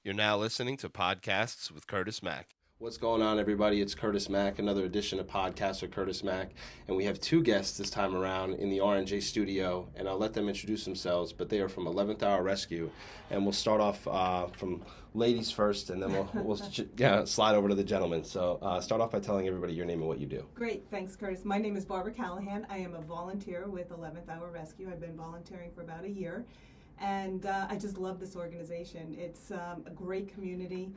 You're now listening to Podcasts with Curtis Mack. What's going on, everybody? It's Curtis Mack, another edition of Podcasts with Curtis Mack. And we have two guests this time around in the R&J studio, and I'll let them introduce themselves, but they are from 11th Hour Rescue. And we'll start off from ladies first, and then we'll slide over to the gentlemen. So start off by telling everybody your name and what you do. Great, thanks, Curtis. My name is Barbara Callahan. I am a volunteer with 11th Hour Rescue. I've been volunteering for about a year. And I just love this organization. It's a great community.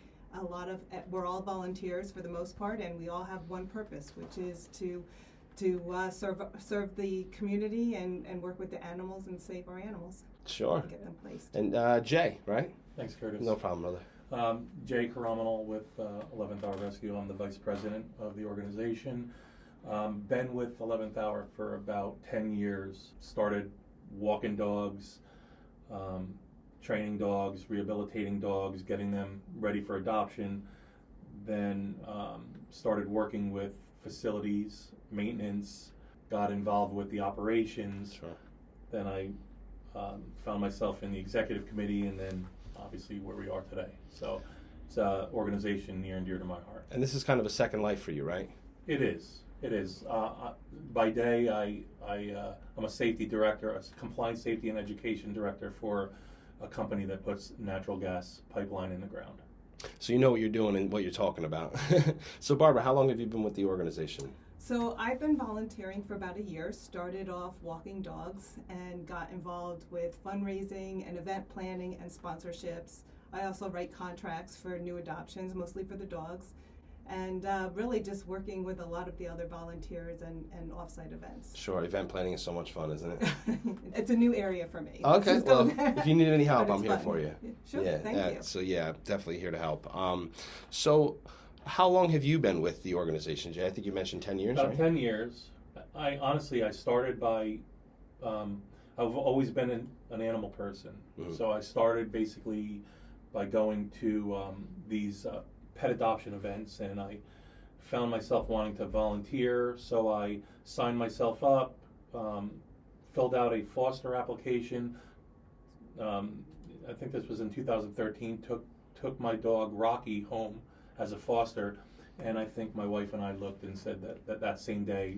We're all volunteers for the most part, and we all have one purpose, which is to serve the community and work with the animals and save our animals. Sure. And get them placed. And Jay, right? Thanks, Curtis. No problem, brother. Jay Caraminal with 11th Hour Rescue. I'm the vice president of the organization. Been with 11th Hour for about 10 years. Started walking dogs, training dogs, rehabilitating dogs, getting them ready for adoption. Then started working with facilities, maintenance, got involved with the operations. Sure. Then I found myself in the executive committee, and then obviously where we are today. So it's an organization near and dear to my heart. And this is kind of a second life for you, right? It is. It is. By day, I'm a safety director, a compliance safety and education director for a company that puts natural gas pipeline in the ground. So you know what you're doing and what you're talking about. So Barbara, how long have you been with the organization? So I've been volunteering for about a year. Started off walking dogs and got involved with fundraising and event planning and sponsorships. I also write contracts for new adoptions, mostly for the dogs. And really just working with a lot of the other volunteers and offsite events. Sure, event planning is so much fun, isn't it? It's a new area for me. Okay, well, if you need any help, I'm here fun. for you. Sure, thank you. So yeah, definitely here to help. So how long have you been with the organization, Jay? I think you mentioned 10 years, About right? 10 years. I started by, I've always been an animal person. Mm-hmm. So I started basically by going to these pet adoption events, and I found myself wanting to volunteer, so I signed myself up, filled out a foster application. I think this was in 2013, took my dog Rocky home as a foster, and I think my wife and I looked and said that same day,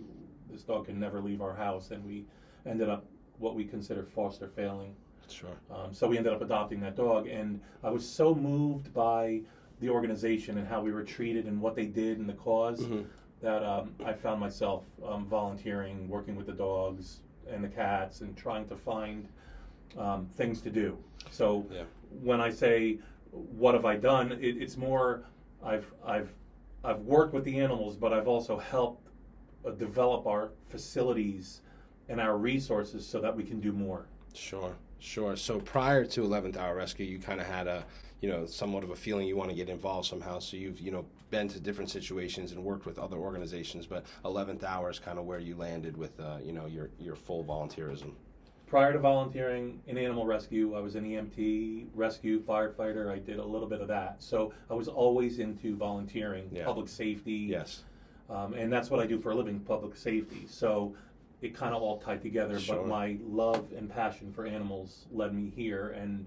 this dog can never leave our house, and we ended up what we consider foster failing. Sure. So we ended up adopting that dog, and I was so moved by the organization and how we were treated and what they did and the cause, Mm-hmm. that I found myself volunteering, working with the dogs and the cats, and trying to find things to do. So when I say what have I done, it's more I've worked with the animals, but I've also helped develop our facilities and our resources so that we can do more. Sure. So prior to 11th Hour Rescue, you kind of had somewhat of a feeling you want to get involved somehow. So you've, been to different situations and worked with other organizations, but 11th Hour is kind of where you landed with, your full volunteerism. Prior to volunteering in animal rescue, I was an EMT, rescue, firefighter. I did a little bit of that. So I was always into volunteering, public safety. Yes. And that's what I do for a living, public safety. So it kind of all tied together, Sure. But my love and passion for animals led me here. And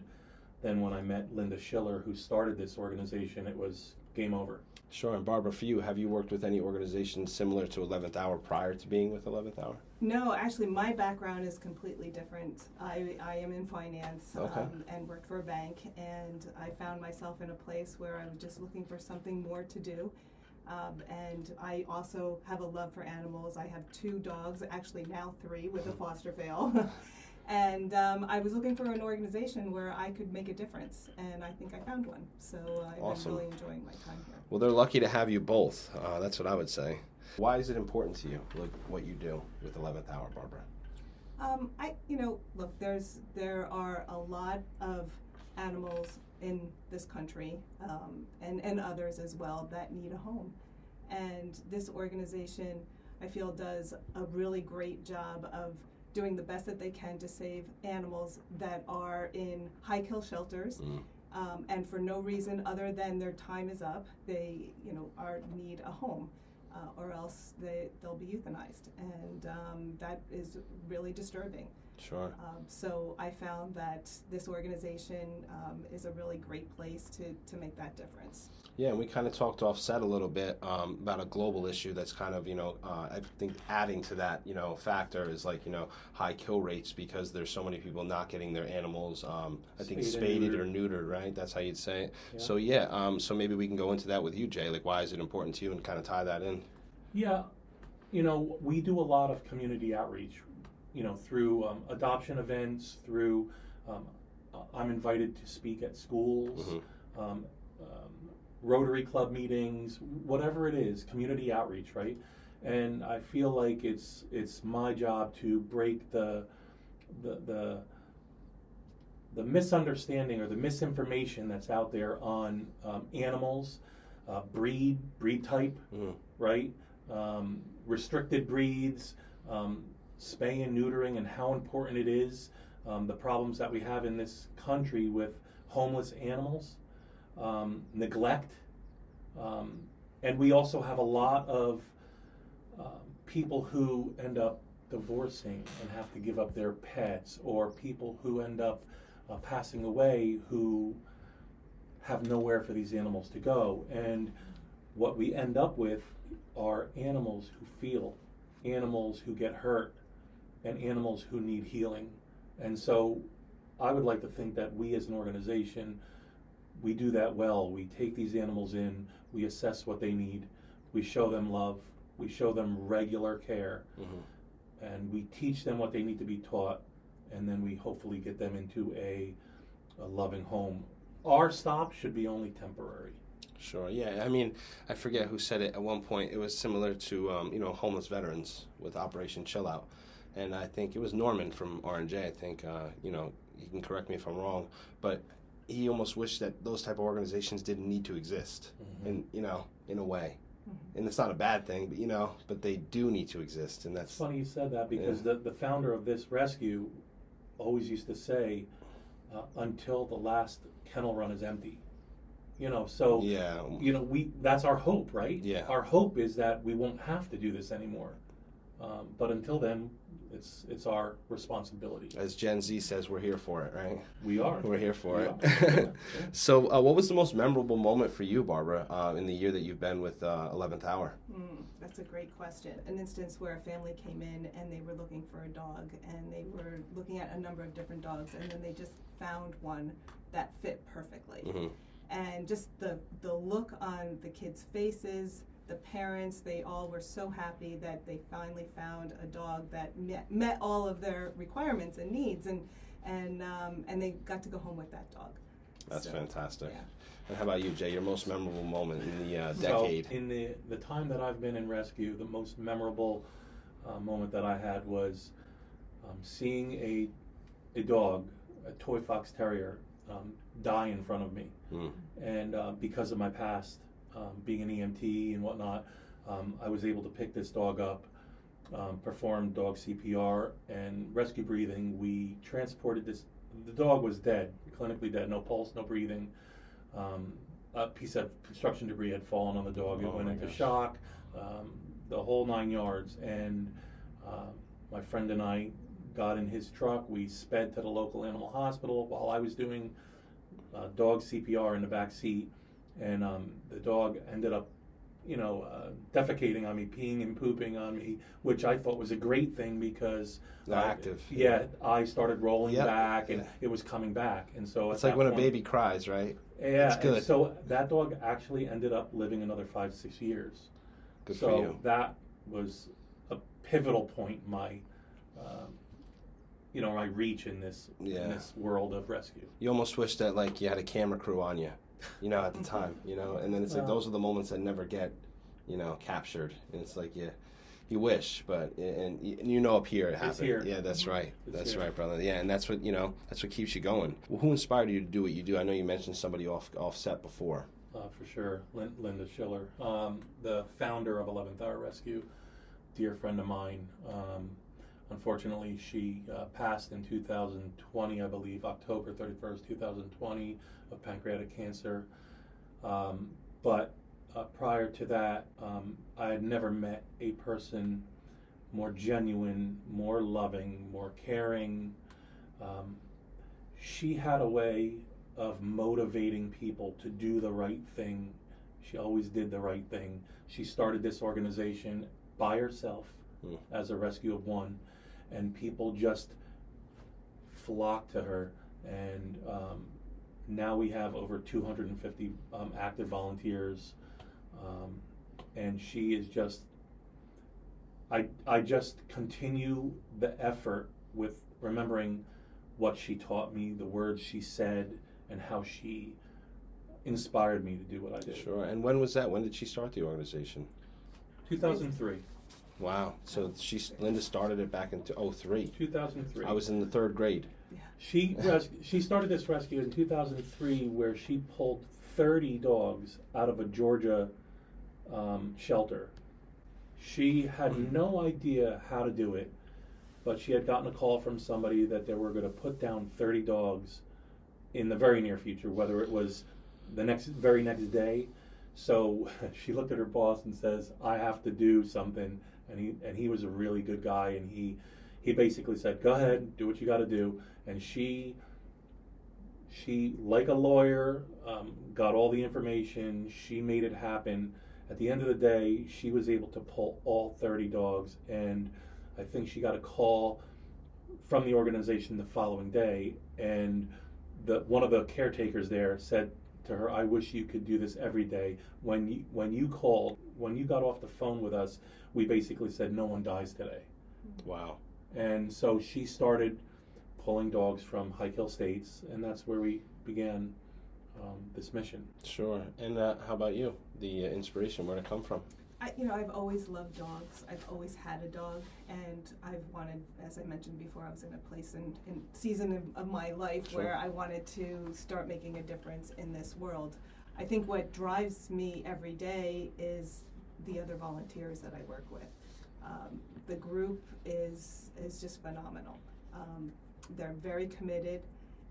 then when I met Linda Schiller, who started this organization, it was game over. Sure. And Barbara, for you, have you worked with any organizations similar to 11th Hour prior to being with 11th Hour? No, actually, my background is completely different. I am in finance and worked for a bank, and I found myself in a place where I was just looking for something more to do. And I also have a love for animals. I have 2 dogs, actually now 3 with a foster fail. And I was looking for an organization where I could make a difference, and I think I found one. So I've Awesome. been really enjoying my time here. Well, they're lucky to have you both. That's what I would say. Why is it important to you, like what you do with 11th Hour, Barbara? Look, there are a lot of animals in this country, and others as well, that need a home. And this organization, I feel, does a really great job of doing the best that they can to save animals that are in high kill shelters, and for no reason other than their time is up. They, need a home, or else they'll be euthanized, and that is really disturbing. Sure. So I found that this organization is a really great place to make that difference. Yeah, and we kind of talked offset a little bit about a global issue that's kind of, I think adding to that, factor is like, high kill rates because there's so many people not getting their animals, I think spaded or neutered, right? That's how you'd say it. Yeah. So, so maybe we can go into that with you, Jay. Like, why is it important to you and kind of tie that in? Yeah, we do a lot of community outreach, through adoption events, through, I'm invited to speak at schools, mm-hmm. Rotary Club meetings, whatever it is, community outreach, right? And I feel like it's my job to break the misunderstanding or the misinformation that's out there on animals, breed type, mm-hmm. right? Restricted breeds, spay and neutering, and how important it is, the problems that we have in this country with homeless animals. Neglect, and we also have a lot of people who end up divorcing and have to give up their pets, or people who end up passing away who have nowhere for these animals to go. And what we end up with are animals who feel, animals who get hurt, and animals who need healing. And so I would like to think that we as an organization, we do that well. We take these animals in, we assess what they need, we show them love, we show them regular care, mm-hmm. and we teach them what they need to be taught, and then we hopefully get them into a loving home. Our stop should be only temporary. Sure, yeah. I mean, I forget who said it at one point. It was similar to, homeless veterans with Operation Chill Out. And I think it was Norman from R&J, I think, he can correct me if I'm wrong, but he almost wished that those type of organizations didn't need to exist, mm-hmm. in a way. Mm-hmm. And it's not a bad thing, but they do need to exist, and that's... It's funny you said that, because the founder of this rescue always used to say, until the last kennel run is empty. So, yeah. That's our hope, right? Yeah. Our hope is that we won't have to do this anymore. But until then, it's our responsibility. As Gen Z says, we're here for it, right? We are. We're here for it. So what was the most memorable moment for you, Barbara, in the year that you've been with 11th Hour? That's a great question. An instance where a family came in and they were looking for a dog, and they were looking at a number of different dogs, and then they just found one that fit perfectly. Mm-hmm. And just the look on the kids' faces, the parents, they all were so happy that they finally found a dog that met all of their requirements and needs, and they got to go home with that dog. That's fantastic. Yeah. And how about you, Jay? Your most memorable moment in the decade? So in the time that I've been in rescue, the most memorable moment that I had was seeing a dog, a toy fox terrier, die in front of me. And because of my past, being an EMT and whatnot, I was able to pick this dog up, perform dog CPR and rescue breathing. We transported this. The dog was dead, clinically dead, no pulse, no breathing. A piece of construction debris had fallen on the dog. It went into shock, the whole 9 yards. And my friend and I got in his truck. We sped to the local animal hospital while I was doing dog CPR in the back seat. And the dog ended up, defecating on me, peeing and pooping on me, which I thought was a great thing because active. Yeah, I started rolling back, and it was coming back, and so it's like when a baby cries, right? Yeah, it's good. And so that dog actually ended up living another 5-6 years. Good for you. So that was a pivotal point in my, my reach in this world of rescue. You almost wish that you had a camera crew on you. At the time, and then it's like those are the moments that never get, captured. And it's like you wish, but and up here it happened. It's here. Yeah, that's right. That's right, brother. Yeah, and that's what that's what keeps you going. Well, who inspired you to do what you do? I know you mentioned somebody offset before. For sure, Linda Schiller, the founder of 11th Hour Rescue, dear friend of mine. Unfortunately, she passed in 2020, I believe, October 31st, 2020, of pancreatic cancer. But prior to that, I had never met a person more genuine, more loving, more caring. She had a way of motivating people to do the right thing. She always did the right thing. She started this organization by herself as a rescue of one, and people just flocked to her. And now we have over 250 active volunteers, and she is just, I just continue the effort with remembering what she taught me, the words she said, and how she inspired me to do what I did. Sure. And when was that? When did she start the organization? 2003. Wow. So Linda started it back in 2003. 2003. I was in the 3rd grade. Yeah. She started this rescue in 2003, where she pulled 30 dogs out of a Georgia shelter. She had no idea how to do it, but she had gotten a call from somebody that they were going to put down 30 dogs in the very near future, whether it was the very next day. So she looked at her boss and says, "I have to do something." And he was a really good guy, and he basically said, "Go ahead, do what you got to do." And she like a lawyer, got all the information. She made it happen. At the end of the day, she was able to pull all 30 dogs, and I think she got a call from the organization the following day, and one of the caretakers there said to her, "I wish you could do this every day. When you got off the phone with us, we basically said no one dies today." Wow. And so she started pulling dogs from high kill states, and that's where we began this mission. Sure. And how about you? The inspiration, where'd it come from? I've always loved dogs. I've always had a dog, and I've wanted, as I mentioned before, I was in a place in season of my life Sure. where I wanted to start making a difference in this world. I think what drives me every day is the other volunteers that I work with. The group is just phenomenal. They're very committed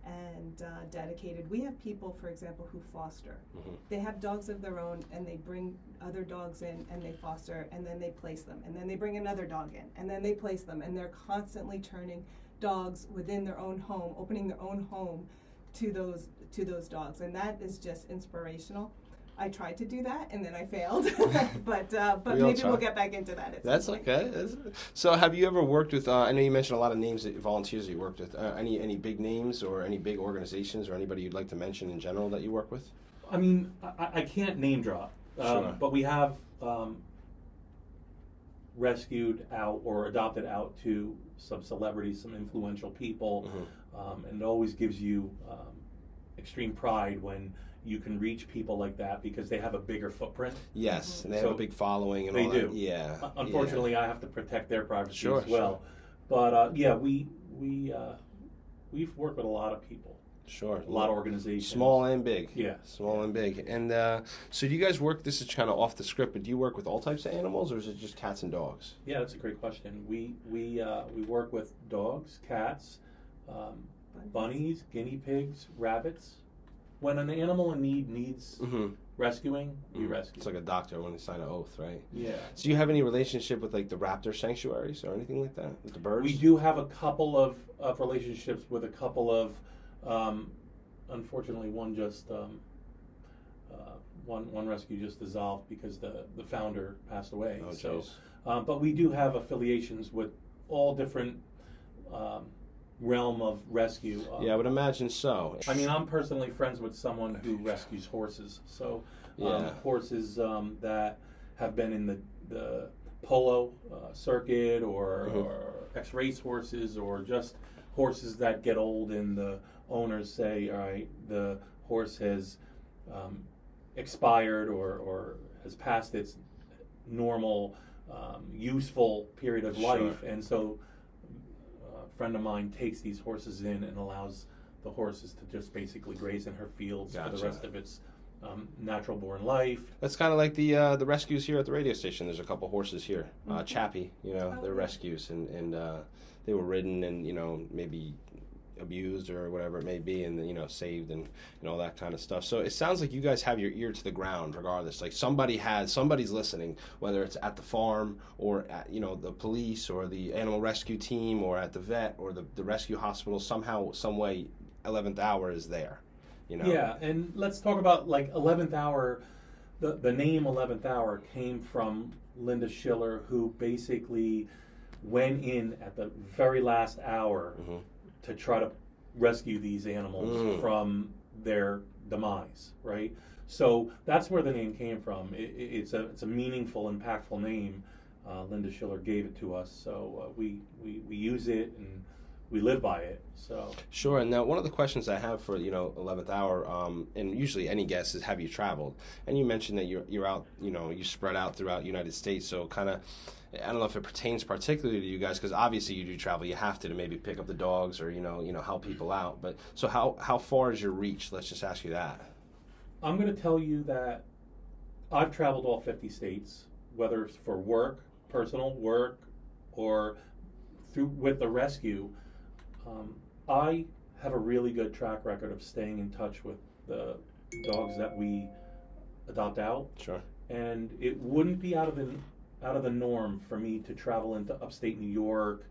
and dedicated. We have people, for example, who foster. Mm-hmm. They have dogs of their own, and they bring other dogs in, and they foster, and then they place them, and then they bring another dog in, and then they place them, and they're constantly turning dogs within their own home, opening their own home to those dogs, and that is just inspirational. I tried to do that, and then I failed, but maybe we'll get back into that. That's okay. So, have you ever worked with? I know you mentioned a lot of names that volunteers that you worked with. Any big names or any big organizations or anybody you'd like to mention in general that you work with? I mean, I can't name drop, Sure. but we have rescued out or adopted out to some celebrities, some influential people, and it always gives you extreme pride when you can reach people like that because they have a bigger footprint. Yes, and they have a big following and they all do. that. Yeah. Unfortunately, I have to protect their privacy Sure, as well. sure. But we've worked with a lot of people. Sure. A lot of organizations. Small and big. Yeah. Small and big. And so do you guys work, this is kind of off the script, but do you work with all types of animals or is it just cats and dogs? Yeah, that's a great question. We work with dogs, cats, bunnies, guinea pigs, rabbits. When an animal in need needs rescuing, we rescue. It's like a doctor when they sign an oath, right? Yeah. So do you have any relationship with like the raptor sanctuaries or anything like that with the birds? We do have a couple of relationships with a couple of, unfortunately, one rescue just dissolved because the founder passed away. Oh, so, geez. but we do have affiliations with all different realm of rescue. Yeah, I would imagine so. I mean, I'm personally friends with someone who rescues horses. So horses that have been in the polo circuit or ex-race horses or just horses that get old and the owners say, all right, the horse has expired or has passed its normal useful period of life. And so friend of mine takes these horses in and allows the horses to just basically graze in her fields for the rest of its natural born life. That's kind of like the rescues here at the radio station. There's a couple horses here. Chappie, they're rescues, and they were ridden and maybe abused or whatever it may be, and saved and all that kind of stuff. So it sounds like you guys have your ear to the ground regardless. Like somebody's listening, whether it's at the farm or at the police or the animal rescue team or at the vet or the rescue hospital. Somehow, some way, 11th Hour is there. Yeah, and let's talk about like 11th Hour. The name 11th Hour came from Linda Schiller, who basically went in at the very last hour to try to rescue these animals from their demise, right? So that's where the name came from. It's a meaningful, impactful name. Linda Schiller gave it to us, so we use it and we live by it. So sure. And now one of the questions I have for 11th Hour, and usually any guest, is have you traveled? And you mentioned that you're out, you spread out throughout the United States. So kind of, I don't know if it pertains particularly to you guys, because obviously you do travel. You have to maybe pick up the dogs or help people out. But so how far is your reach? Let's just ask you that. I'm going to tell you that I've traveled all 50 states, whether it's for work, personal work, or with the rescue. I have a really good track record of staying in touch with the dogs that we adopt out. Sure. And it wouldn't be out of the norm for me to travel into upstate New York,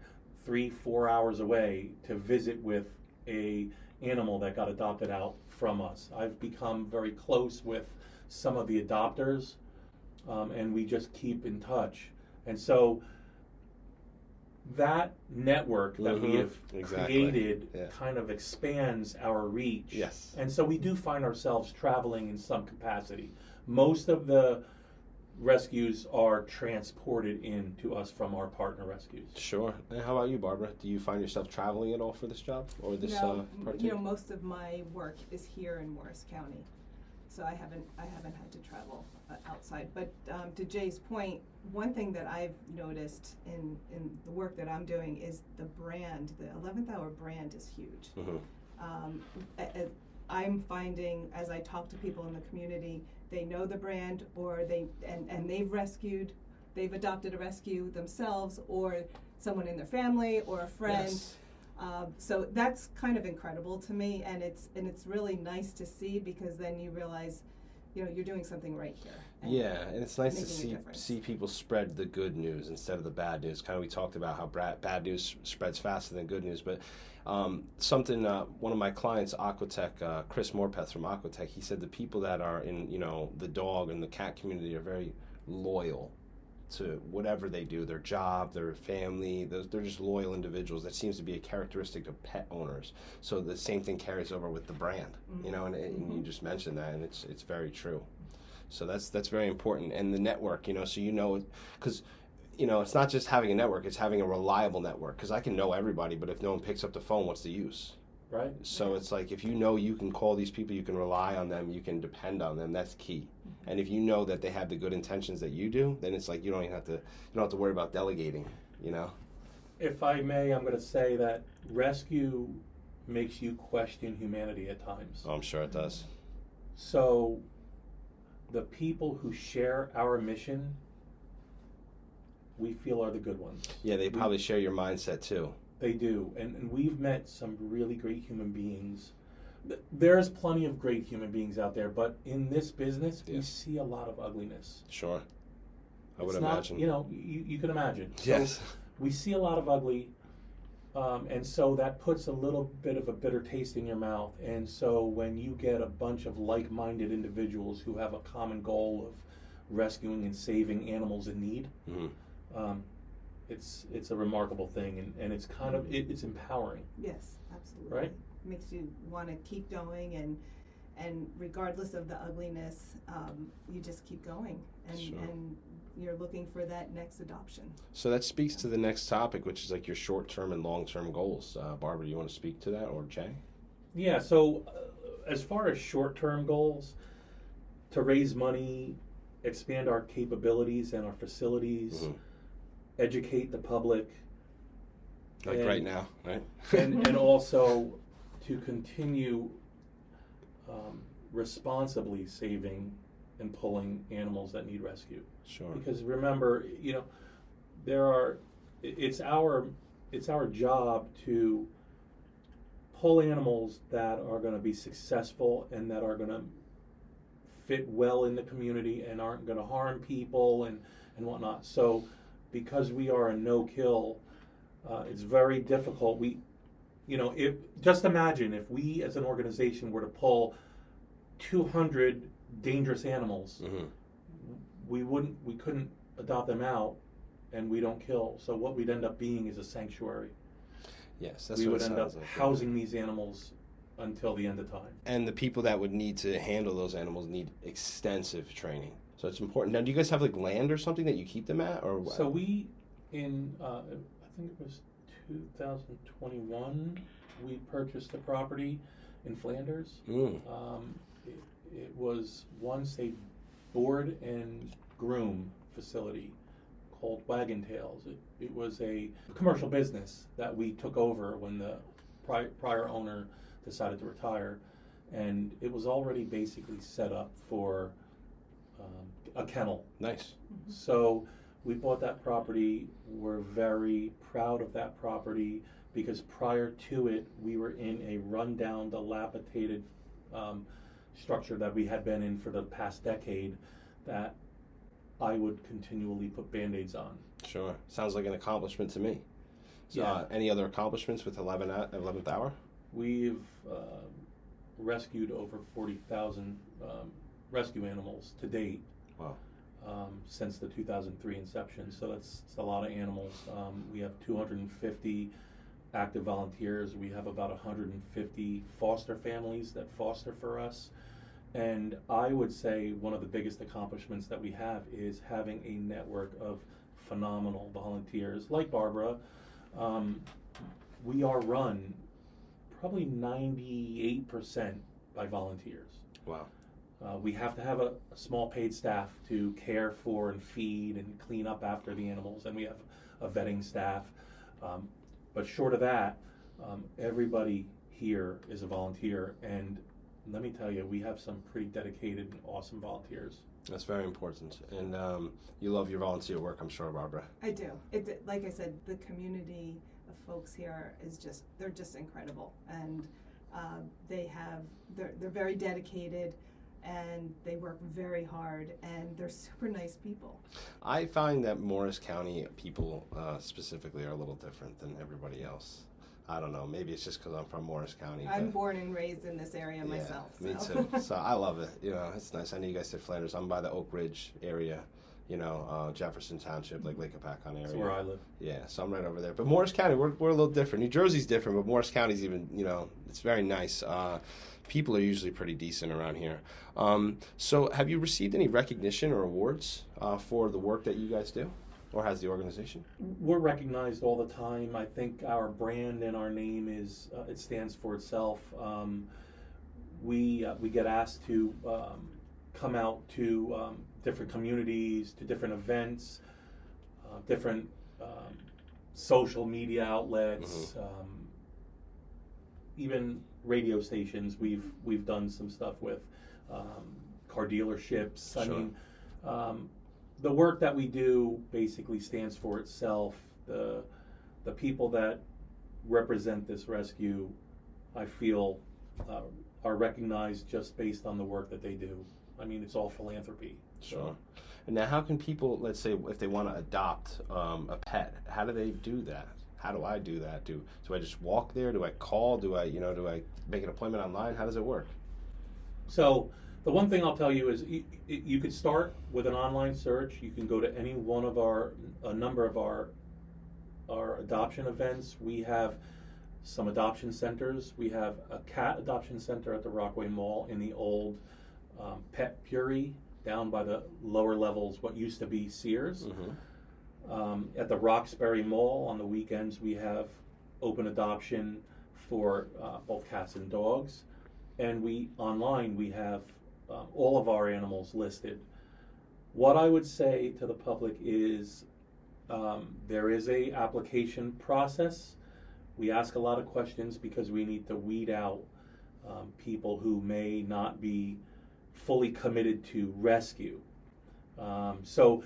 3-4 hours away, to visit with a animal that got adopted out from us. I've become very close with some of the adopters, and we just keep in touch. And so that network that we have created kind of expands our reach. Yes. And so we do find ourselves traveling in some capacity. Most of the rescues are transported in to us from our partner rescues. Sure. And how about you, Barbara? Do you find yourself traveling at all for this job or this No, part? most of my work is here in Morris County, so I haven't had to travel outside. But to Jay's point, one thing that I've noticed in the work that I'm doing is the brand. The 11th Hour brand is huge. I'm finding, as I talk to people in the community, they know the brand, or they've adopted a rescue themselves, or someone in their family, or a friend. Yes. So that's kind of incredible to me, and it's really nice to see, because then you realize, you're doing something right here. And it's nice to see people spread the good news instead of the bad news. Kind of, we talked about how bad news spreads faster than good news, but something one of my clients, Aquatech, Chris Morpeth from Aquatech, he said the people that are in the dog and the cat community are very loyal to whatever they do, their job, their family. They're just loyal individuals. That seems to be a characteristic of pet owners. So the same thing carries over with the brand, and you just mentioned that, and it's very true. So that's very important. And the network, so because it's not just having a network, it's having a reliable network, because I can know everybody, but if no one picks up the phone, what's the use? Right. So it's like, if you can call these people, you can rely on them, you can depend on them, that's key. And if you know that they have the good intentions that you do, then it's like you don't have to worry about delegating, If I may, I'm going to say that rescue makes you question humanity at times. Oh, I'm sure it does. So the people who share our mission, we feel are the good ones. Yeah, they probably share your mindset too. They do, and we've met some really great human beings. There's plenty of great human beings out there, but in this business, we see a lot of ugliness. Sure. I would imagine. You can imagine. Yes. So we see a lot of ugly, and so that puts a little bit of a bitter taste in your mouth. And so when you get a bunch of like-minded individuals who have a common goal of rescuing and saving animals in need, it's a remarkable thing, and it's kind of it's empowering. Yes, absolutely. Right? Makes you want to keep going, and regardless of the ugliness, you just keep going, and you're looking for that next adoption. So that speaks to the next topic, which is like your short-term and long-term goals. Barbara, you want to speak to that, or Jay? Yeah. So as far as short-term goals, to raise money, expand our capabilities and our facilities, educate the public. Like right now, right? and also to continue responsibly saving and pulling animals that need rescue. Sure. Because remember, it's our job to pull animals that are going to be successful and that are going to fit well in the community and aren't going to harm people and whatnot. So because we are a no-kill, it's very difficult. Just imagine if we as an organization were to pull 200 dangerous animals, we couldn't adopt them out, and we don't kill. So what we'd end up being is a sanctuary. Yes, that's we what would it end up sounds like. housing these animals until the end of time. And the people that would need to handle those animals need extensive training. So it's important. Now, do you guys have like land or something that you keep them at, or what? So we, I think it was 2021, we purchased a property in Flanders. It was once a board and groom facility called Wagon Tails. It was a commercial business that we took over when the prior owner decided to retire, and it was already basically set up for a kennel. Nice. So we bought that property. We're very proud of that property because prior to it, we were in a rundown, dilapidated structure that we had been in for the past decade that I would continually put Band-Aids on. Sure. Sounds like an accomplishment to me. So, Yeah. Any other accomplishments with 11th Hour? We've rescued over 40,000 rescue animals to date. Wow. Since the 2003 inception, so that's a lot of animals. We have 250 active volunteers. We have about 150 foster families that foster for us. And I would say one of the biggest accomplishments that we have is having a network of phenomenal volunteers like Barbara. We are run probably 98% by volunteers. Wow. We have to have a small paid staff to care for and feed and clean up after the animals, and we have a vetting staff. But short of that, everybody here is a volunteer, and let me tell you, we have some pretty dedicated and awesome volunteers. That's very important. And you love your volunteer work, I'm sure, Barbara. I do. Like I said, the community of folks here they're just incredible, and they're very dedicated, and they work very hard, and they're super nice people. I find that Morris County people specifically are a little different than everybody else. I don't know. Maybe it's just because I'm from Morris County. I'm born and raised in this area myself. So. Me too. So I love it. It's nice. I know you guys said Flanders. I'm by the Oak Ridge area. Jefferson Township, like Lake Apacon area. That's where I live. Yeah, so I'm right over there. But Morris County, we're a little different. New Jersey's different, but Morris County's even, it's very nice. People are usually pretty decent around here. So have you received any recognition or awards for the work that you guys do? Or has the organization? We're recognized all the time. I think our brand and our name it stands for itself. We get asked to come out to different communities, to different events, different social media outlets, even radio stations. We've done some stuff with car dealerships. Sure. I mean, the work that we do basically stands for itself. The people that represent this rescue, I feel, are recognized just based on the work that they do. I mean, it's all philanthropy. Sure. And now, how can people, let's say, if they want to adopt a pet, how do they do that? How do I do that? Do I just walk there? Do I call? Do I make an appointment online? How does it work? So the one thing I'll tell you is you could start with an online search. You can go to any one of a number of our adoption events. We have some adoption centers. We have a cat adoption center at the Rockaway Mall in the old Pet Puri down by the lower levels, what used to be Sears. At the Roxbury Mall on the weekends, we have open adoption for both cats and dogs. And online we have all of our animals listed. What I would say to the public is there is a application process. We ask a lot of questions because we need to weed out people who may not be fully committed to rescue. So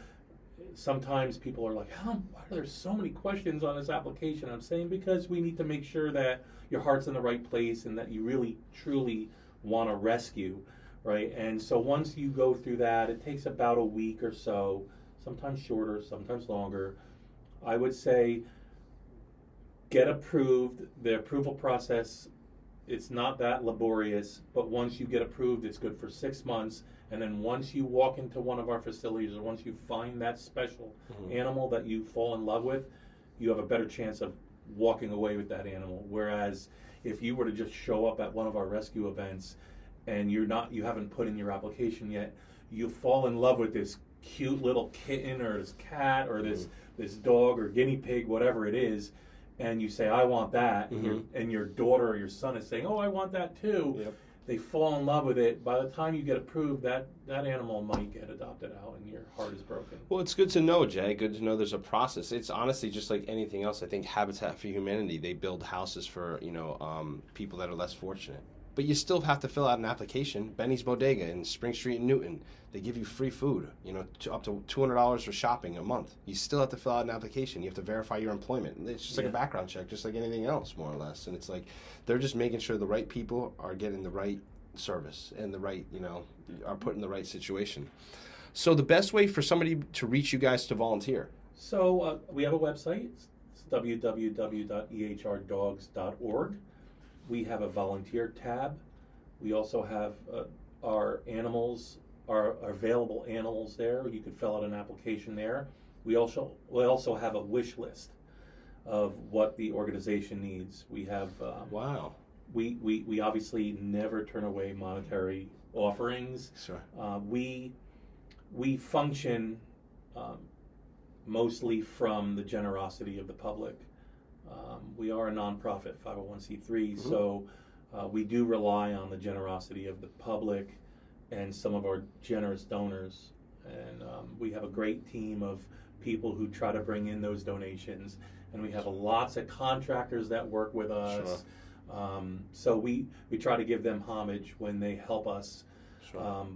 sometimes people are like, why are there so many questions on this application? I'm saying because we need to make sure that your heart's in the right place and that you really, truly want to rescue, right? And so once you go through that, it takes about a week or so, sometimes shorter, sometimes longer. I would say get approved. The approval process, it's not that laborious, but once you get approved, it's good for 6 months. And then once you walk into one of our facilities, or once you find that special animal that you fall in love with, you have a better chance of walking away with that animal. Whereas if you were to just show up at one of our rescue events and you haven't put in your application yet, you fall in love with this cute little kitten or this cat or this dog or guinea pig, whatever it is, and you say, I want that, and your daughter or your son is saying, oh, I want that too. Yep. They fall in love with it. By the time you get approved, that animal might get adopted out and your heart is broken. Well, it's good to know, Jay. Good to know there's a process. It's honestly just like anything else. I think Habitat for Humanity, they build houses for, people that are less fortunate. But you still have to fill out an application. Benny's Bodega in Spring Street in Newton, they give you free food, up to $200 for shopping a month. You still have to fill out an application. You have to verify your employment. It's just like a background check, just like anything else, more or less. And it's like they're just making sure the right people are getting the right service and the right, are put in the right situation. So the best way for somebody to reach you guys to volunteer? So we have a website. It's www.ehrdogs.org. We have a volunteer tab. We also have our animals, our available animals there. You could fill out an application there. We also have a wish list of what the organization needs. We have wow. We obviously never turn away monetary offerings. Sure. We function mostly from the generosity of the public. We are a nonprofit 501c3, so we do rely on the generosity of the public and some of our generous donors. And we have a great team of people who try to bring in those donations. And we have lots of contractors that work with us. Sure. So we try to give them homage when they help us. Sure.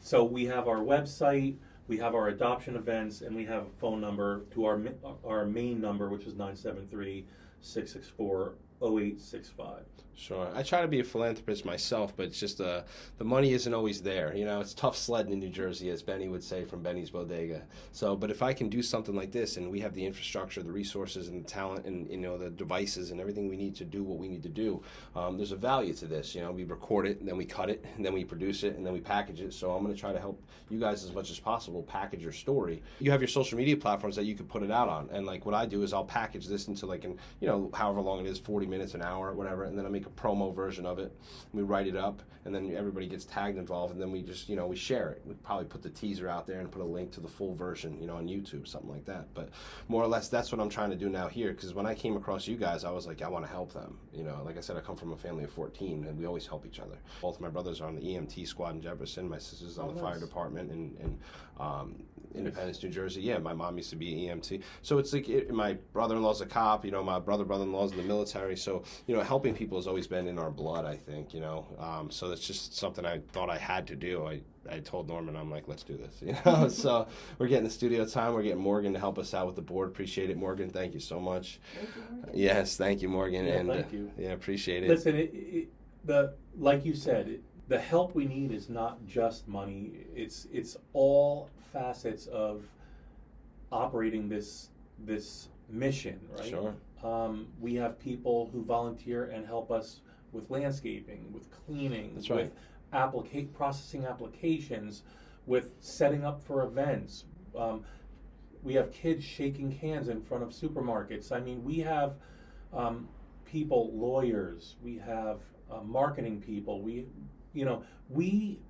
So we have our website, we have our adoption events, and we have a phone number to our main number, which is 973-664-0865. Sure. I try to be a philanthropist myself, but it's just the money isn't always there. It's tough sledding in New Jersey, as Benny would say from Benny's Bodega. So, but if I can do something like this, and we have the infrastructure, the resources, and the talent, and the devices, and everything we need to do what we need to do, there's a value to this. We record it, and then we cut it, and then we produce it, and then we package it. So I'm going to try to help you guys as much as possible package your story. You have your social media platforms that you can put it out on, and like what I do is I'll package this into like however long it is, 40 minutes, an hour, whatever, and then I make a promo version of it. We write it up, and then everybody gets tagged involved, and then we just we share it. We probably put the teaser out there and put a link to the full version on YouTube, something like that. But more or less that's what I'm trying to do now here, because when I came across you guys, I was like, I want to help them. Like I said, I come from a family of 14, and we always help each other. Both of my brothers are on the EMT squad in Jefferson. My sister's on the fire department in Independence, New Jersey. Yeah, my mom used to be an EMT. So it's like my brother-in-law's a cop. My brother-in-law's in the military. So helping people has always been in our blood, I think. So that's just something I thought I had to do. I told Norman, I'm like, let's do this. So we're getting the studio time. We're getting Morgan to help us out with the board. Appreciate it, Morgan. Thank you so much. Thank you, Morgan. Yes, thank you, Morgan. Yeah, and thank you. Yeah, appreciate it. Listen, like you said, the help we need is not just money. It's all facets of operating this mission, right? Sure. We have people who volunteer and help us with landscaping, with cleaning, That's right. with processing applications, with setting up for events. We have kids shaking hands in front of supermarkets. I mean, we have people, lawyers. We have marketing people. We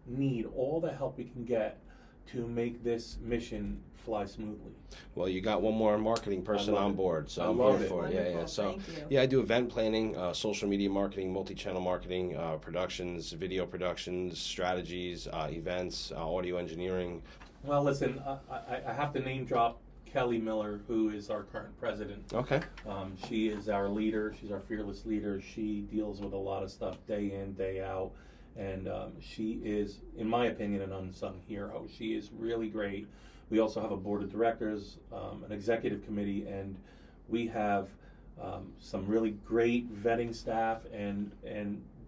need all the help we can get to make this mission fly smoothly. Well, you got one more marketing person on board, so I'm here for it. Wonderful. Yeah. So, Thank you. yeah, I do event planning, social media marketing, multi-channel marketing, productions, video productions, strategies, events, audio engineering. Well, listen, I have to name drop Kelly Miller, who is our current president. Okay. She is our leader. She's our fearless leader. She deals with a lot of stuff day in, day out. And she is, in my opinion, an unsung hero. She is really great. We also have a board of directors, an executive committee, and we have some really great vetting staff, and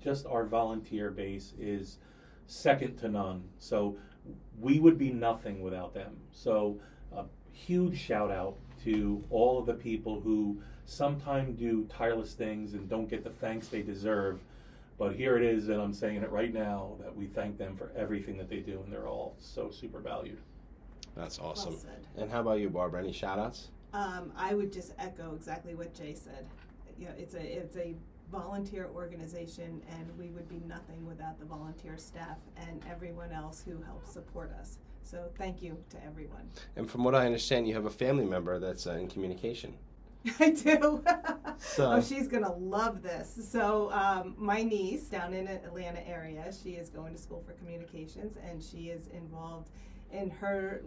just our volunteer base is second to none. So we would be nothing without them. So a huge shout out to all of the people who sometimes do tireless things and don't get the thanks they deserve. But here it is, and I'm saying it right now, that we thank them for everything that they do, and they're all so super valued. That's awesome. Well said. And how about you, Barbara? Any shout outs? I would just echo exactly what Jay said. You know, it's a volunteer organization, and we would be nothing without the volunteer staff and everyone else who helps support us. So thank you to everyone. And from what I understand, you have a family member that's in communication. I do. So. Oh, she's gonna love this. So my niece down in the Atlanta area, she is going to school for communications, and she is involved in her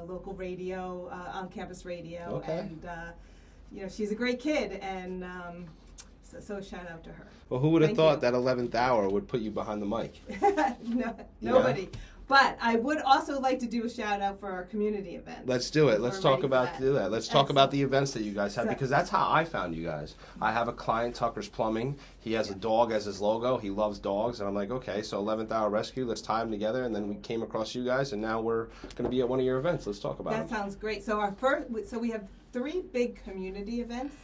local radio, on-campus radio. Okay. And you know, she's a great kid, and so shout out to her. Well, who would have Thank thought you. that 11th hour would put you behind the mic? No, nobody. But I would also like to do a shout out for our community events. Let's do it. Let's talk about that. do that. Let's talk about Excellent. the events that you guys have, So- because that's how I found you guys. I have a client, Tucker's Plumbing. He has a dog as his logo. He loves dogs, and I'm like, okay, so 11th Hour Rescue. Let's tie them together, and then we came across you guys, and now we're going to be at one of your events. Let's talk about That it. sounds great. So we have 3 big community events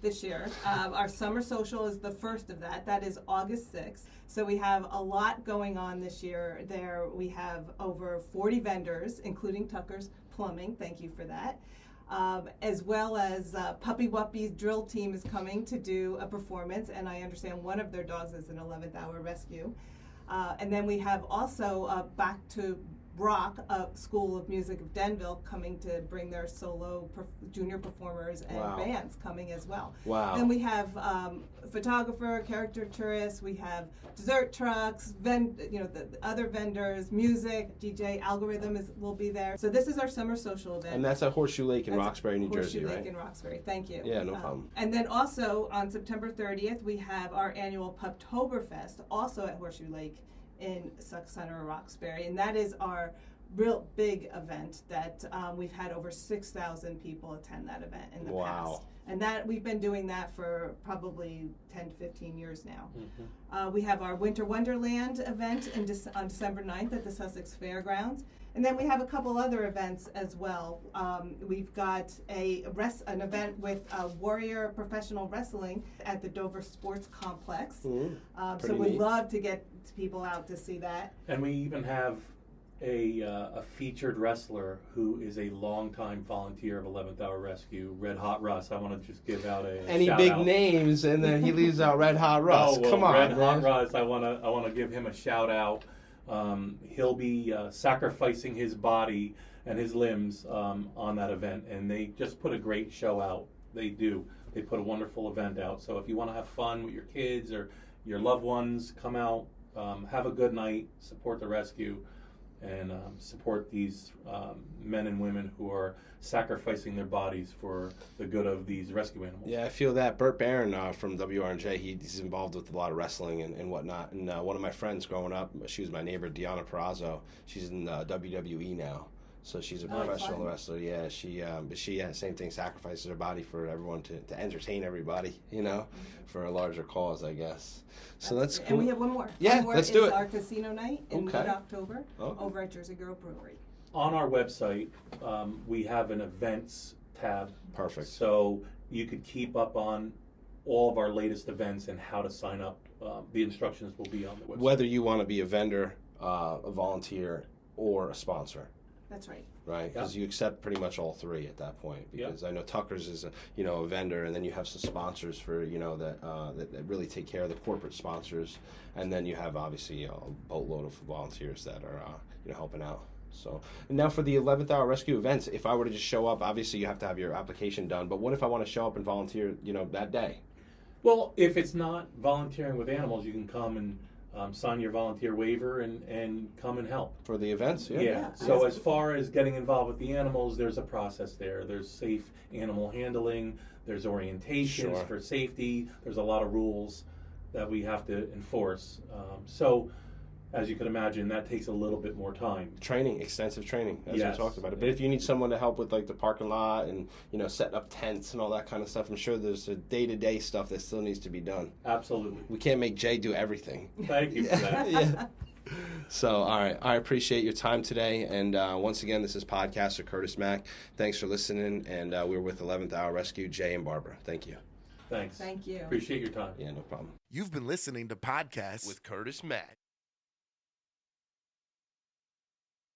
this year. Our summer social is the first of that. That is August 6th. So we have a lot going on this year. There we have over 40 vendors, including Tucker's Plumbing. Thank you for that. As well as Puppy Wuppy's drill team is coming to do a performance, and I understand one of their dogs is an 11th Hour Rescue. And then we have also Back to Rock, School of Music of Denville, coming to bring their solo junior performers and Wow. bands coming as well. Wow. Then we have photographer, caricaturist, we have dessert trucks, the other vendors, music, DJ Algorithm will be there. So this is our summer social event. And that's at Horseshoe Lake in That's Roxbury, New Jersey, Horseshoe right? Lake in Roxbury. Thank you. Yeah, no problem. And then also on September 30th, we have our annual Puptoberfest, also at Horseshoe Lake in Suck Center, Roxbury, and that is our real big event that we've had over 6,000 people attend that event in the past. And that we've been doing that for probably 10 to 15 years now. Mm-hmm. We have our Winter Wonderland event on December 9th at the Sussex Fairgrounds. And then we have a couple other events as well. We've got an event with Warrior Professional Wrestling at the Dover Sports Complex. So Pretty we'd neat. love to get people out to see that. And we even have a featured wrestler who is a longtime volunteer of 11th Hour Rescue, Red Hot Russ. I want to just give out a Any shout big out. names, and then he leaves out Red Hot Russ. Oh, well, Come on, Red man. Hot Russ. I want to give him a shout out. He'll be sacrificing his body and his limbs on that event, and they just put a great show out. They do. They put a wonderful event out. So if you want to have fun with your kids or your loved ones, come out, have a good night, support the rescue, and support these men and women who are sacrificing their bodies for the good of these rescue animals. Yeah, I feel that. Burt Barron from WRNJ, he's involved with a lot of wrestling and whatnot. And one of my friends growing up, she was my neighbor, Deanna Perazzo. She's in WWE now. So she's a professional fun. wrestler. Yeah, but she same thing, sacrifices her body for everyone to entertain everybody, for a larger cause, I guess. So that's cool. And we have one more. Yeah, one more let's do is it. our casino night in Okay. mid-October Okay. over at Jersey Girl Brewery. On our website, we have an events tab. Perfect. So you could keep up on all of our latest events and how to sign up. The instructions will be on the website. Whether you want to be a vendor, a volunteer, or a sponsor. That's right. Right, because you accept pretty much all 3 at that point. Because I know Tucker's is a vendor, and then you have some sponsors for that really take care of the corporate sponsors, and then you have obviously a boatload of volunteers that are helping out. So and now for the 11th Hour Rescue events, if I were to just show up, obviously you have to have your application done. But what if I want to show up and volunteer, that day? Well, if it's not volunteering with animals, you can come and sign your volunteer waiver and come and help. For the events, So absolutely. as far as getting involved with the animals, there's a process there. There's safe animal handling. There's orientations Sure. for safety. There's a lot of rules that we have to enforce. So as you can imagine, that takes a little bit more time. Training, extensive training, as Yes. we talked about it. But if you need someone to help with like the parking lot and, you know, setting up tents and all that kind of stuff, I'm sure there's a day-to-day stuff that still needs to be done. Absolutely. We can't make Jay do everything. Thank you for that. Yeah. So, all right, I appreciate your time today. And once again, this is podcaster Curtis Mack. Thanks for listening. And we're with 11th Hour Rescue, Jay and Barbara. Thank you. Thanks. Thank you. Appreciate your time. Yeah, no problem. You've been listening to podcasts With Curtis Mack.